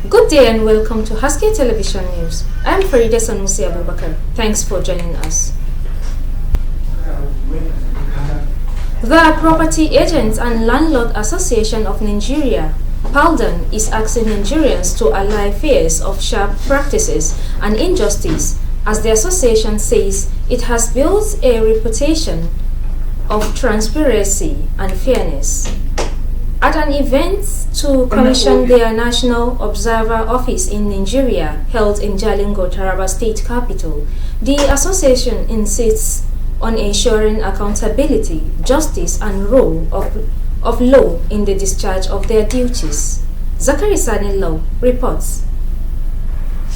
Good day and welcome to Haske Television News. I'm Farida Sanusi Abubakar. Thanks for joining us. The Property Agents and Landlord Association of Nigeria, PALDAN, is asking Nigerians to allay fears of sharp practices and injustice, as the association says it has built a reputation of transparency and fairness. At an event to commission their National Observer Office in Nigeria held in Jalingo, Taraba State Capital, the association insists on ensuring accountability, justice and rule of law in the discharge of their duties. Zakari Sani Law reports.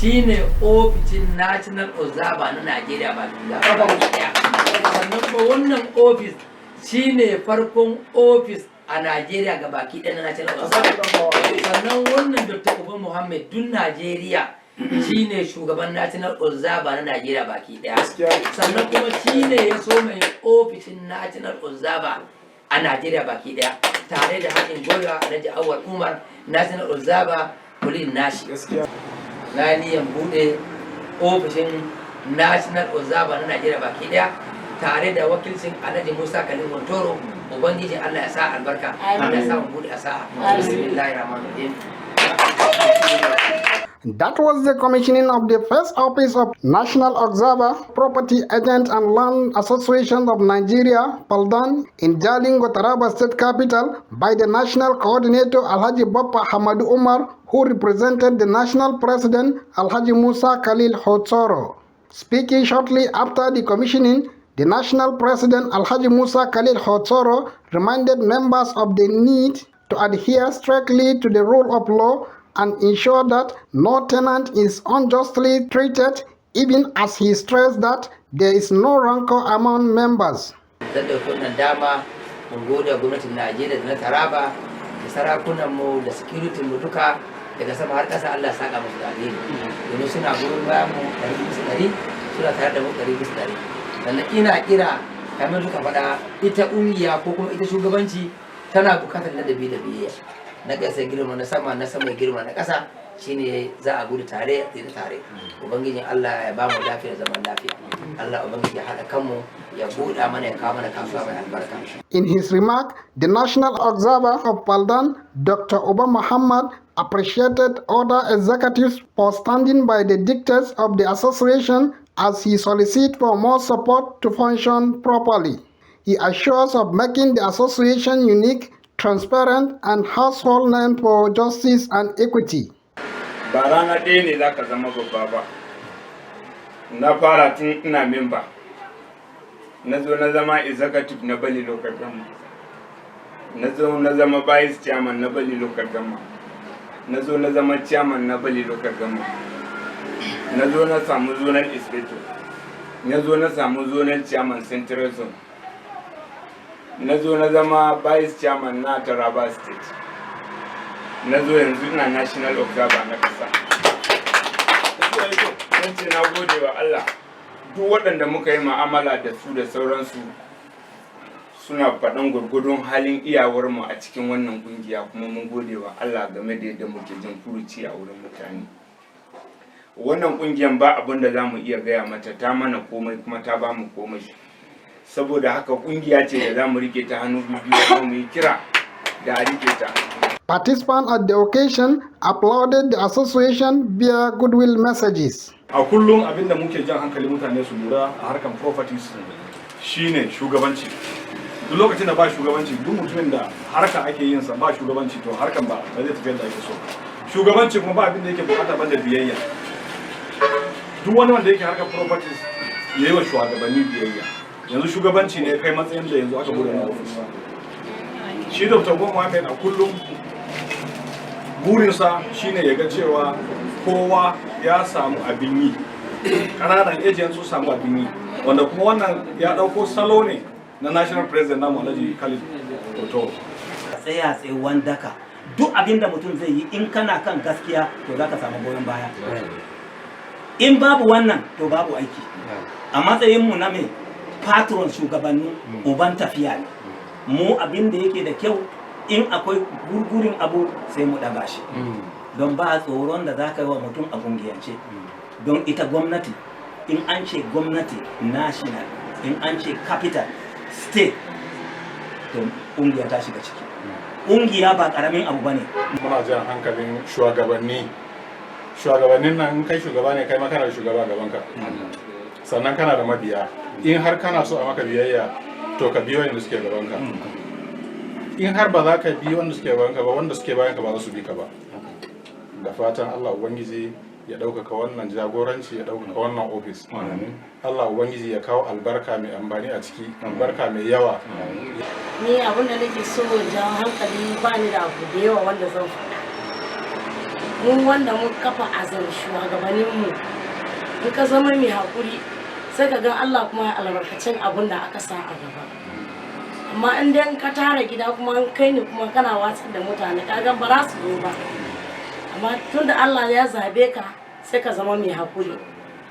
Shine ofishin National Observer na Nigeria ba sannan ko wannan office shine farkon office a Nigeria ga baki ɗaya na National Observer. Sannan wannan Dr. Uba Muhammad dun Nigeria shine shugaban National Observer na Nigeria baki ɗaya. Sannan kuma shine ya so mai ofishin National Observer a Nigeria baki ɗaya tare da haɗin gwiwa Alhaji Awal Umar National Observer Kulin Nashi. Na niyan bude ofishin National Observer na Nigeria baki ɗaya tare da wakilcin Alhaji Musa Kalin Montoro. Ubangiji Allah ya sa albarka. Allah ya sa mu bude a sa'a. Bismillahirrahmanirrahim. That was the commissioning of the first office of National Observer, Property Agent and Land Association of Nigeria, PALDAN, in Jalingo, Taraba State Capital by the National Coordinator Alhaji Bappa Hamadu Umar, who represented the National President Alhaji Musa Khalil Hotsoro. Speaking shortly after the commissioning, the National President Alhaji Musa Khalil Hotsoro reminded members of the need to adhere strictly to the rule of law and ensure that no tenant is unjustly treated, even as he stressed that there is no rancor among members. Zan da wannan dama mun gode gwamnatin Najeriya da na Taraba da sarakunan mu da security mu duka daga sama har ƙasa Allah ya saka musu da alheri. Domin suna gurin bayan mu 100% suna tare da mu 100%. Sannan ina kira kamar suka faɗa ita ƙungiya ko kuma ita shugabanci tana bukatar ladabi da biyayya. Na ƙasa girma na sama girma na ƙasa shine za a gudu tare da tare. Ubangiji Allah ya ba mu lafiya zaman lafiya. Allah ubangiji ya haɗa kanmu ya buɗa mana ya kawo mana kasuwa mai albarka. In his remark, the National Observer of PALDAN, Dr. Uba Muhammad, appreciated other executives for standing by the dictates of the association as he solicited for more support to function properly. He assures of making the association unique, transparent and household name for justice and equity. Ba rana ɗaya ne za ka zama babba ba. Na fara tun ina memba. Na zo na zama executive na Bali Local Government. Na zo na zama vice chairman na Bali Local Government. Na zo na zama chairman na Bali Local Government. Na zo na samu zonal inspector. Na zo na samu zonal chairman Central Zone. Na zo na zama vice chairman na Taraba State. Na zo yanzu ina National Observer na ƙasa. Zan ce na gode wa Allah duk waɗanda muka yi ma'amala da su da sauransu suna faɗan gurgudun halin iyawarmu a cikin wannan ƙungiya, kuma mun gode wa Allah game da yadda muke jin furuci a wurin mutane. Wannan ƙungiyar ba abin da za mu iya gaya mata, ta mana komai kuma ta ba mu komai. Saboda haka ƙungiya ce da za mu rike ta hannu biyu kuma mu yi kira da a rike ta. Participants at the occasion applauded the association via goodwill messages. A kullum abinda muke jan hankali mutane su lura a harkan properties shine shugabanci. Duk lokacin da ba shugabanci, duk mutumin da harka ake yin sa ba shugabanci, to harkan ba zai tafi yadda ake so. Shugabanci kuma ba abinda yake bukata banda biyayya. Duk wani wanda yake harkar properties yayi wa shugabanni biyayya. Yanzu shugabanci ne kai matsayin da yanzu aka bude na office. Shi Dr. Muhammad a kullum burinsa shine ya ga cewa kowa ya samu abin yi, ƙananan agents su samu abin yi, wanda kuma wannan ya ɗauko salo ne na National President namu Alhaji Khalid Hotsoro. Tsaya tsayewan daka, duk abin da mutum zai yi in kana kan gaskiya to za ka samu goyon baya. In babu wannan to babu aiki. A matsayinmu na mai patron shugabanni uban tafiya ne. Mu abin da yake da kyau in akwai gurgurin abu sai mu daga shi don ba tsoron da za ka yi wa mutum a kungiyance don ita gwamnati in an ce gwamnati national in an ce capital state to kungiya ta shiga ciki kungiya ba karamin abu bane. Muna jan hankalin shugabannin nan kai shugaba ne kai ma kana da shugaba gaban ka sannan kana da mabiya in har kana so a maka biyayya to ka biyo wanda suke gaban ka in har ba za ka bi wanda suke gaban ka ba wanda suke bayan ka ba za su bi ka ba. Da fatan Allah ubangiji ya ɗaukaka wannan jagoranci ya ɗaukaka wannan ofis. Allah ubangiji ya kawo albarka mai amfani a ciki, albarka mai yawa. Ni abin da nake so jawo hankali ba ni da abu da yawa wanda zan faɗa. Mun wanda mun kafa azan shugabanninmu in ka zama mai haƙuri sai ka ga Allah kuma albarkacin abin da aka sa a gaba. Amma in dai ka tara gida kuma kai ne kuma kana watsar da mutane ka ga ba za su zo ba. Amma tun da Allah ya zabe ka sai ka zama mai haƙuri.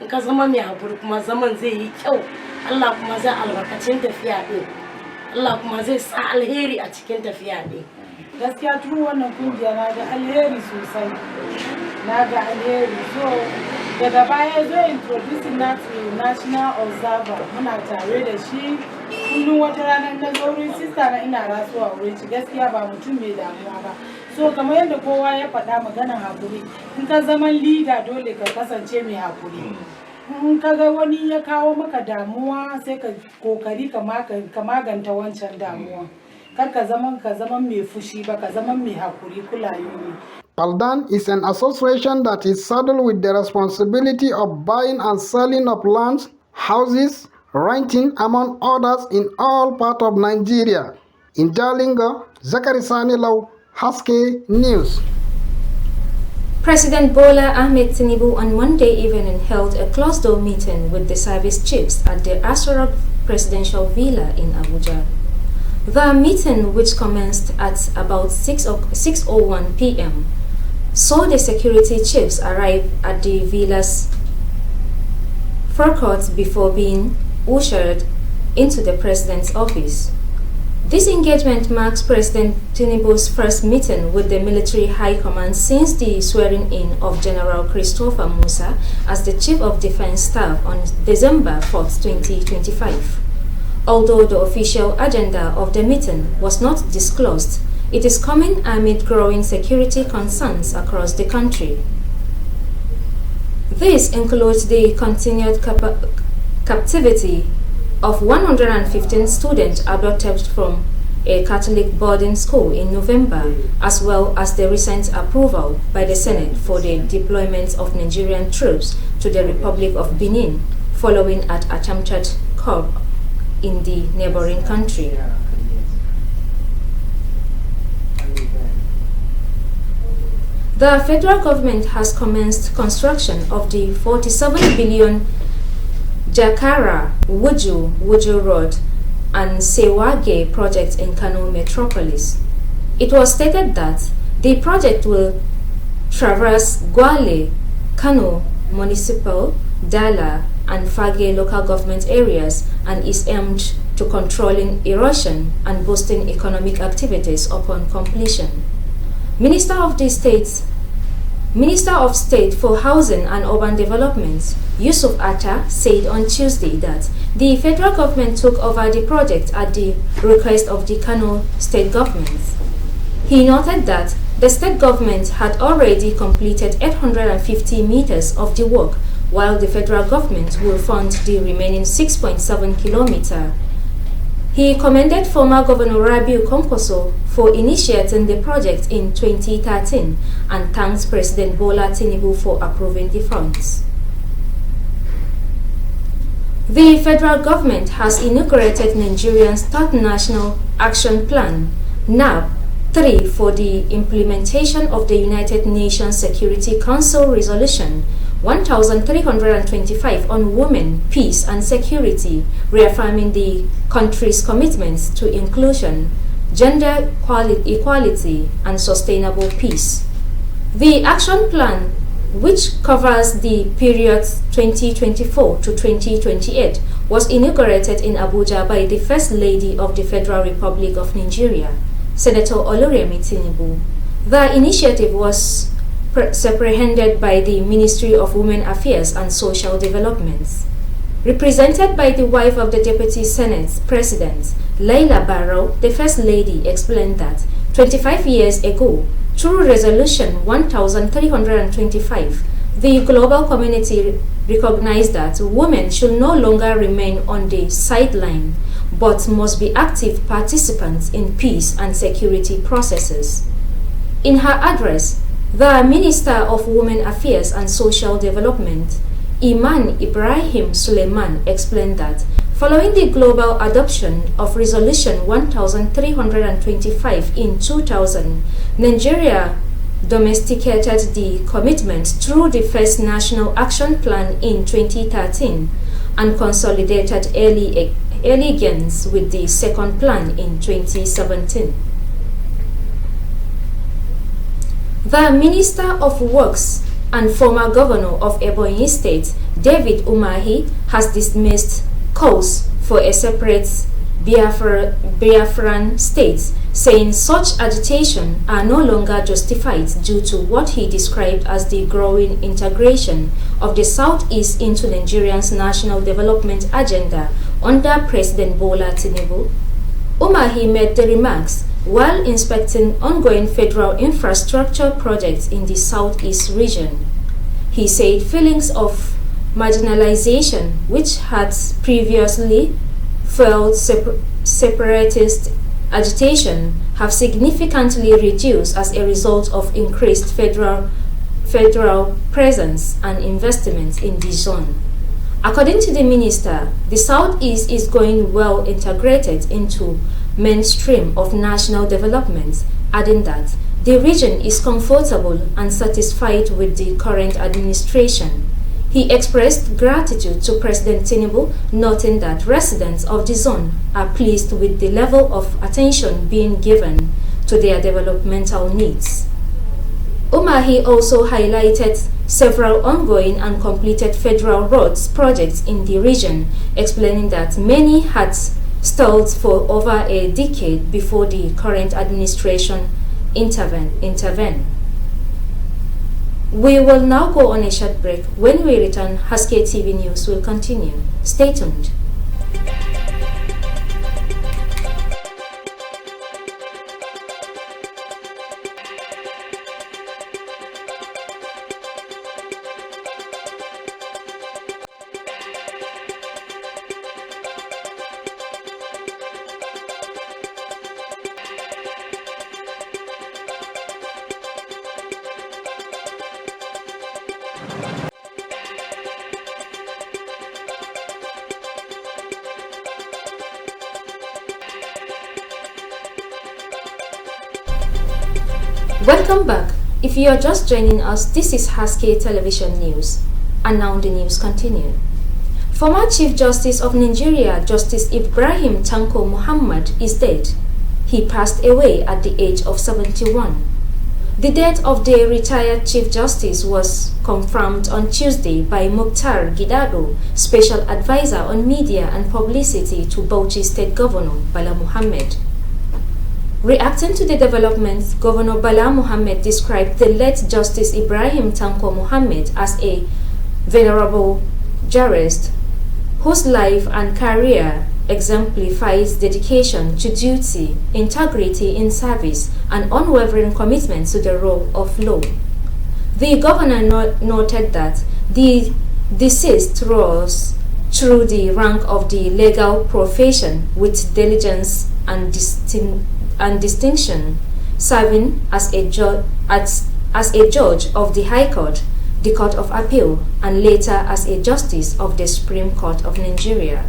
In ka zama mai haƙuri kuma zaman zai yi kyau. Allah kuma zai albarkacin tafiya ɗin. Allah kuma zai sa alheri a cikin tafiya ɗin. Gaskiya tun wannan kungiya na ga alheri sosai. Na ga alheri. So daga baya zo introducing na to National Observer muna tare da shi. Kullum wata ranar na zo wurin sista na ina rasuwa wurin shi gaskiya ba mutum mai damuwa ba. So kamar yadda kowa ya faɗa maganar haƙuri in ka zama leader dole ka kasance mai haƙuri. In ka ga wani ya kawo maka damuwa sai ka kokari ka maganta wancan damuwa. Kar ka zama mai fushi ba ka zama mai haƙuri kulayoyi. Paldan is an association that is saddled with the responsibility of buying and selling of lands, houses, renting, among others, in all parts of Nigeria. In Jalingo, Zakari Sani Lau, Haske News. President Bola Ahmed Tinubu on Monday evening held a closed-door meeting with the service chiefs at the Asarok Presidential Villa in Abuja. The meeting, which commenced at about 6:01 p.m., saw the security chiefs arrive at the villa's forecourt before being ushered into the president's office. This engagement marks President Tinubu's first meeting with the military high command since the swearing-in of General Christopher Musa as the Chief of Defense Staff on December 4, 2025. Although the official agenda of the meeting was not disclosed, it is coming amid growing security concerns across the country. This includes the continued captivity of 115 students abducted from a Catholic boarding school in November, as well as the recent approval by the Senate for the deployment of Nigerian troops to the Republic of Benin, following an attempted coup in the neighboring country. The federal government has commenced construction of the 47 billion Jakara-Wuju Road and Sewage project in Kano metropolis. It was stated that the project will traverse Gwale, Kano Municipal, Dala, and Fage local government areas and is aimed to controlling erosion and boosting economic activities upon completion. Minister of State for Housing and Urban Development, Yusuf Atta, said on Tuesday that the federal government took over the project at the request of the Kano state government. He noted that the state government had already completed 850 meters of the work, while the federal government will fund the remaining 6.7 kilometers. He commended former Governor Rabiu Kwankwaso for initiating the project in 2013 and thanks President Bola Tinubu for approving the funds. The federal government has inaugurated Nigeria's third National Action Plan, NAP 3, for the implementation of the United Nations Security Council Resolution 1325 on women, peace and security, reaffirming the country's commitments to inclusion, gender equality, and sustainable peace. The action plan, which covers the period 2024 to 2028, was inaugurated in Abuja by the First Lady of the Federal Republic of Nigeria. Senator Oluremi Tinubu. The initiative was spearheaded by the Ministry of Women Affairs and Social Development. Represented by the wife of the Deputy Senate President, Laila Barrow, the First Lady explained that 25 years ago, through Resolution 1325, the global community recognized that women should no longer remain on the sideline, but must be active participants in peace and security processes. In her address, the Minister of Women Affairs and Social Development, Iman Ibrahim Suleiman, explained that following the global adoption of Resolution 1325 in 2000, Nigeria domesticated the commitment through the first National Action Plan in 2013 and consolidated early gains with the second plan in 2017. The Minister of Works and former Governor of Ebonyi State, David Umahi, has dismissed calls for a separate Biafran state, saying such agitation are no longer justified due to what he described as the growing integration of the Southeast into Nigeria's national development agenda under President Bola Tinubu. Umahi made the remarks while inspecting ongoing federal infrastructure projects in the Southeast region. He said feelings of marginalization, which had previously felt separatist agitation, have significantly reduced as a result of increased federal presence and investment in the zone. According to the minister, the Southeast is going well integrated into mainstream of national development, adding that the region is comfortable and satisfied with the current administration. He expressed gratitude to President Tinubu, noting that residents of the zone are pleased with the level of attention being given to their developmental needs. Umahi also highlighted several ongoing and completed federal roads projects in the region, explaining that many had stalled for over a decade before the current administration intervened. We will now go on a short break. When we return, Haske-Tv News will continue. Stay tuned. Welcome back. If you are just joining us, this is Haske Television News. And now the news continue. Former Chief Justice of Nigeria, Justice Ibrahim Tanko Muhammad, is dead. He passed away at the age of 71. The death of the retired Chief Justice was confirmed on Tuesday by Mukhtar Gidado, Special Advisor on Media and Publicity to Bauchi State Governor Bala Muhammad. Reacting to the developments, Governor Bala Muhammad described the late Justice Ibrahim Tanko Muhammad as a venerable jurist whose life and career exemplifies dedication to duty, integrity in service, and unwavering commitment to the rule of law. The governor noted that the deceased rose through the rank of the legal profession with diligence and distinction, serving as a judge of the High Court, the Court of Appeal, and later as a Justice of the Supreme Court of Nigeria.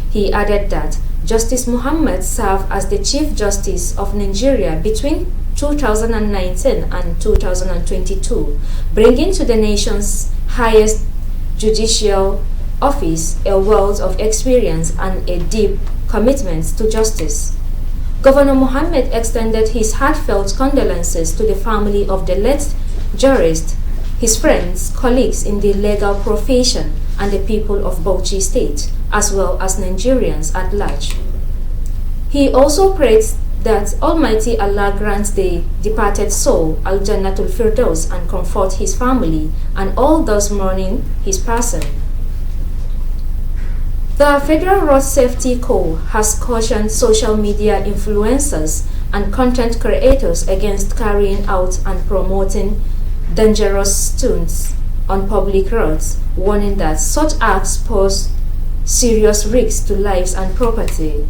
He added that Justice Muhammad served as the Chief Justice of Nigeria between 2019 and 2022, bringing to the nation's highest judicial office a wealth of experience and a deep commitment to justice. Governor Muhammad extended his heartfelt condolences to the family of the late jurist, his friends, colleagues in the legal profession, and the people of Bauchi State, as well as Nigerians at large. He also praised that Almighty Allah grant the departed soul Al-Jannatul Firdaus and comfort his family and all those mourning his passing. The Federal Road Safety Corps has cautioned social media influencers and content creators against carrying out and promoting dangerous stunts on public roads, warning that such acts pose serious risks to lives and property.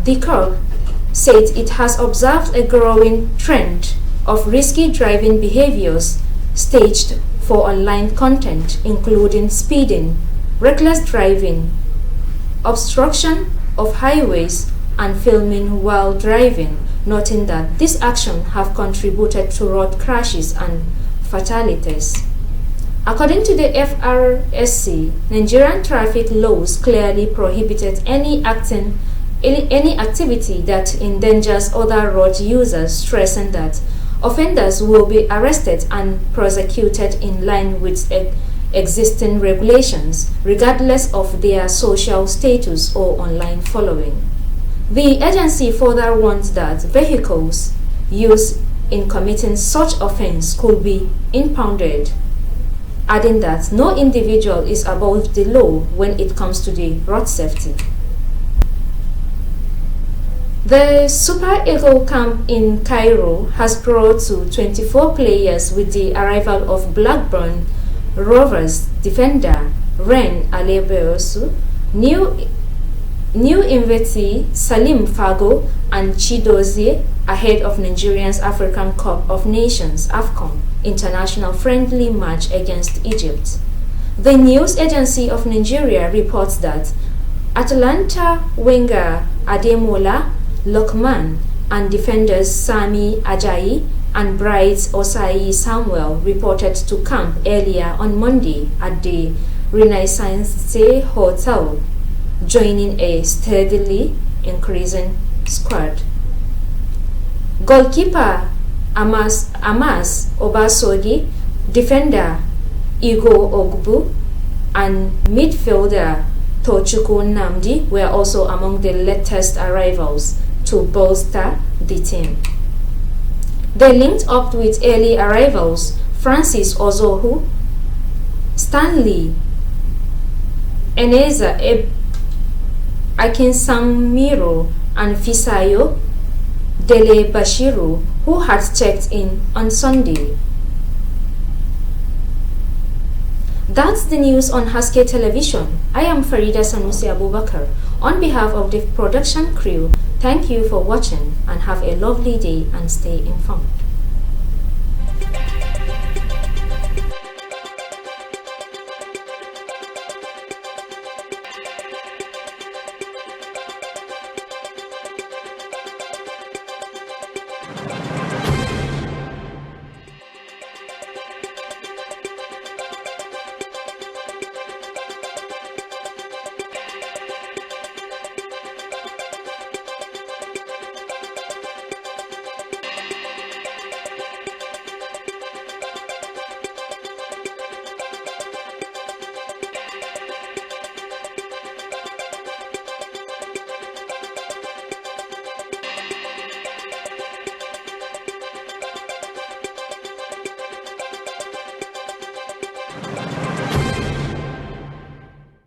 The Corps said it has observed a growing trend of risky driving behaviors staged for online content, including speeding, reckless driving, obstruction of highways, and filming while driving, noting that these actions have contributed to road crashes and fatalities. According to the FRSC, Nigerian traffic laws clearly prohibited any activity that endangers other road users, stressing that offenders will be arrested and prosecuted in line with existing regulations, regardless of their social status or online following. The agency further warns that vehicles used in committing such offense could be impounded, adding that no individual is above the law when it comes to the road safety. The Super Eagle camp in Cairo has grown to 24 players with the arrival of Blackburn Rovers defender Ren Alebeosu, new invitee Salim Fago, and Chidozie ahead of Nigeria's African Cup of Nations (AFCON) international friendly match against Egypt. The news agency of Nigeria reports that Atalanta winger Ademola Lookman and defenders Sami Ajayi and Bright Osayi Samuel reported to camp earlier on Monday at the Renaissance Hotel, joining a steadily increasing squad. Goalkeeper Amas Obasogi, defender Igo Ogbu, and midfielder Tochukwu Namdi were also among the latest arrivals to bolster the team. They linked up with early arrivals Francis Ozohu, Stanley Eneza Akinsamiro, and Fisayo Dele Bashiru, who had checked in on Sunday. That's the news on Haske Television. I am Farida Sanusi Abubakar. On behalf of the production crew, thank you for watching and have a lovely day and stay informed.